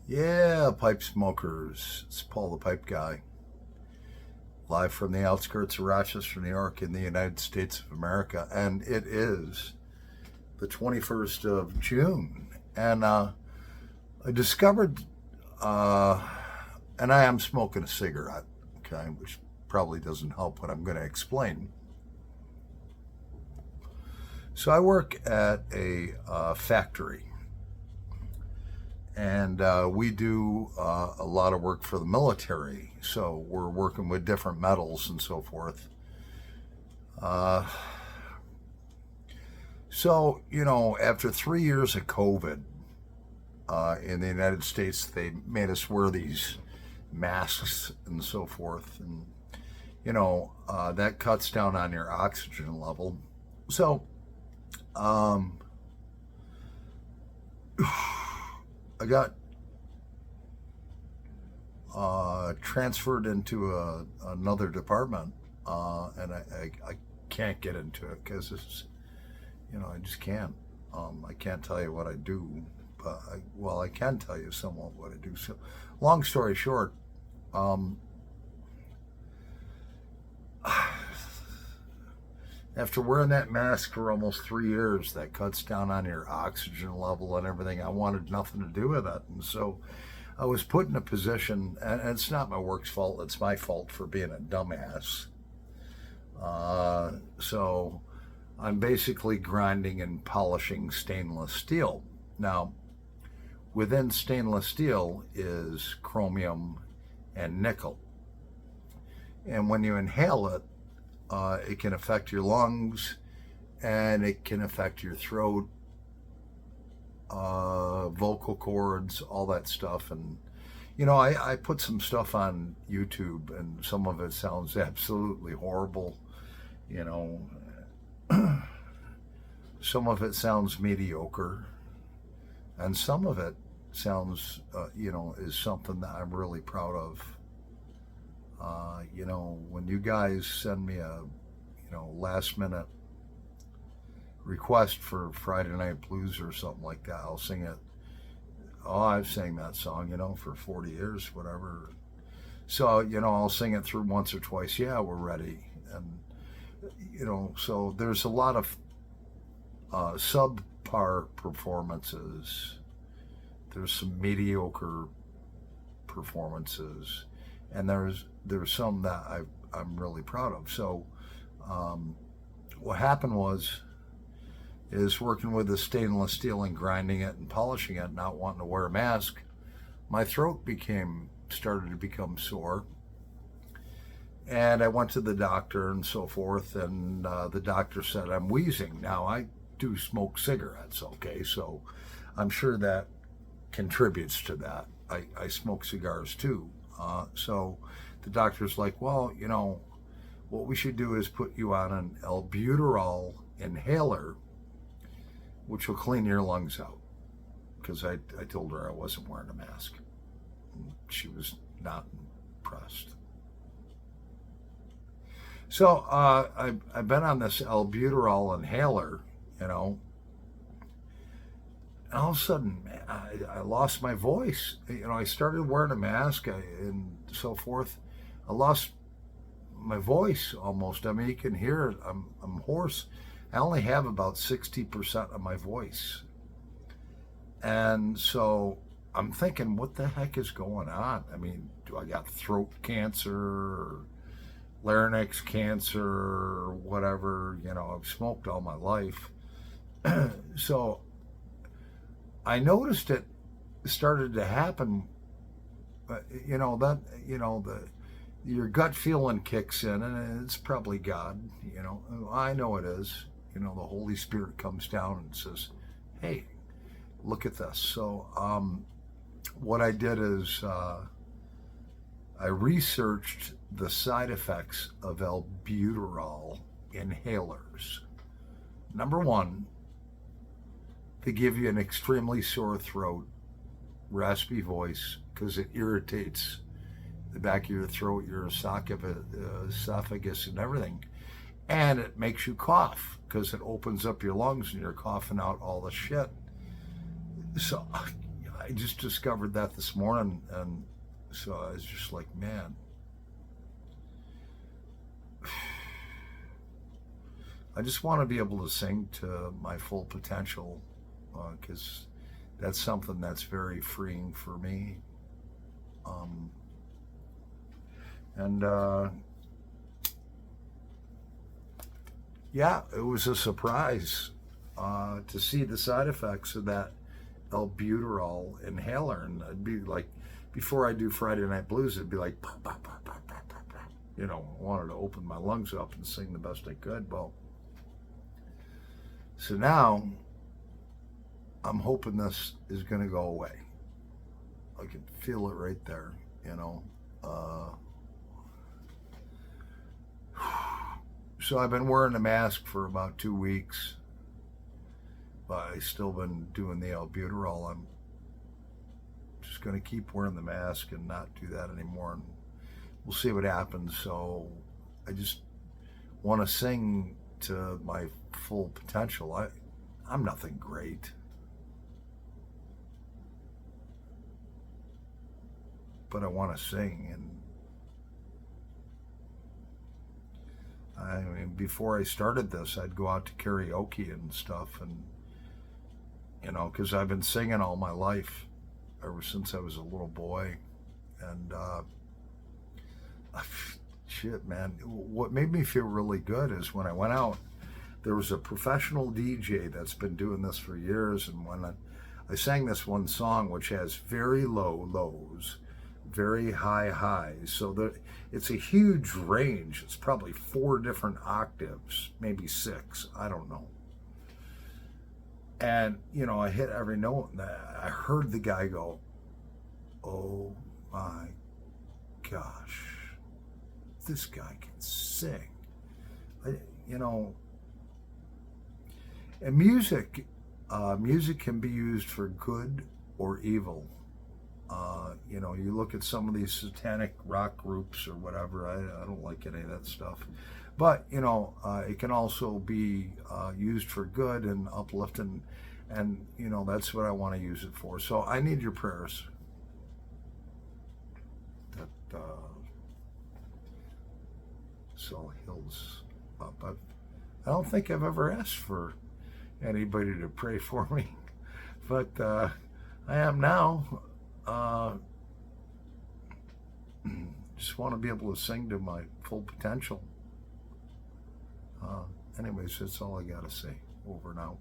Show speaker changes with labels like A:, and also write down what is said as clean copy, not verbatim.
A: Yeah, pipe smokers. It's Paul the Pipe Guy, live from the outskirts of Rochester, New York, in the United States of America. And it is the 21st of June. And I discovered, and I am smoking a cigarette, okay, which probably doesn't help what I'm going to explain. So I work at a factory. And we do a lot of work for the military. So we're working with different metals and so forth. So, after 3 years of COVID in the United States, they made us wear these masks and so forth. And, that cuts down on your oxygen level. So, I got transferred into another department, and I can't get into it because it's, I just can't. I can't tell you what I do, but I can tell you somewhat what I do. So, long story short, after wearing that mask for almost 3 years, that cuts down on your oxygen level and everything, I wanted nothing to do with it. And so I was put in a position, and it's not my work's fault, it's my fault for being a dumbass. So I'm basically grinding and polishing stainless steel. Now, within stainless steel is chromium and nickel. And when you inhale it, it can affect your lungs, and it can affect your throat, vocal cords, all that stuff. And, I put some stuff on YouTube, and some of it sounds absolutely horrible. Some of it sounds mediocre, and some of it sounds, is something that I'm really proud of. When you guys send me a, last minute request for Friday Night Blues or something like that, I'll sing it. Oh, I've sang that song, for 40 years, whatever. So, I'll sing it through once or twice. Yeah, we're ready. And, so there's a lot of subpar performances. There's some mediocre performances. And there's some that I'm really proud of. So what happened is working with the stainless steel and grinding it and polishing it, not wanting to wear a mask, my throat started to become sore. And I went to the doctor and so forth, and the doctor said I'm wheezing. Now, I do smoke cigarettes, okay, so I'm sure that contributes to that. I smoke cigars too. So the doctor's like, well, what we should do is put you on an albuterol inhaler, which will clean your lungs out. Because I told her I wasn't wearing a mask. And she was not impressed. So I've been on this albuterol inhaler, and all of a sudden, man, I lost my voice. I started wearing a mask and so forth. I lost my voice almost. I mean, you can hear it. I'm hoarse. I only have about 60% of my voice. And so I'm thinking, what the heck is going on? I mean, do I got throat cancer or larynx cancer or whatever? I've smoked all my life. So I noticed it started to happen, your gut feeling kicks in, and it's probably God, I know it is, the Holy Spirit comes down and says, hey, look at this. So what I did is I researched the side effects of albuterol inhalers. Number one, they give you an extremely sore throat, raspy voice, because it irritates the back of your throat, your esophagus, and everything. And it makes you cough, because it opens up your lungs and you're coughing out all the shit. So I just discovered that this morning, and so I was just like, man, I just want to be able to sing to my full potential, because that's something that's very freeing for me. Um, and yeah, it was a surprise to see the side effects of that albuterol inhaler, and I'd be like, before I do Friday Night Blues, it'd be like, pop, pop, pop, pop, pop, pop, pop. You know, I wanted to open my lungs up and sing the best I could. Well, so now I'm hoping this is going to go away. I can feel it right there, you know. So I've been wearing a mask for about 2 weeks, but I still been doing the albuterol. I'm just going to keep wearing the mask and not do that anymore, and we'll see what happens. So I just want to sing to my full potential. I'm nothing great, but I want to sing. And I mean, before I started this, I'd go out to karaoke and stuff, and you know, because I've been singing all my life, ever since I was a little boy. And shit, man, what made me feel really good is when I went out, there was a professional DJ that's been doing this for years, and when I sang this one song, which has very low lows, very high highs, so that it's a huge range. It's probably 4 different octaves, maybe 6, I don't know. And you know, I hit every note, and I heard the guy go, "Oh my gosh, this guy can sing." You know, and music can be used for good or evil. You know, you look at some of these satanic rock groups or whatever. I don't like any of that stuff. But, you know, it can also be used for good and uplifting. And, you know, that's what I want to use it for. So I need your prayers that Saul heals up. I don't think I've ever asked for anybody to pray for me. But I am now. Just want to be able to sing to my full potential. Anyways, that's all I got to say. Over now.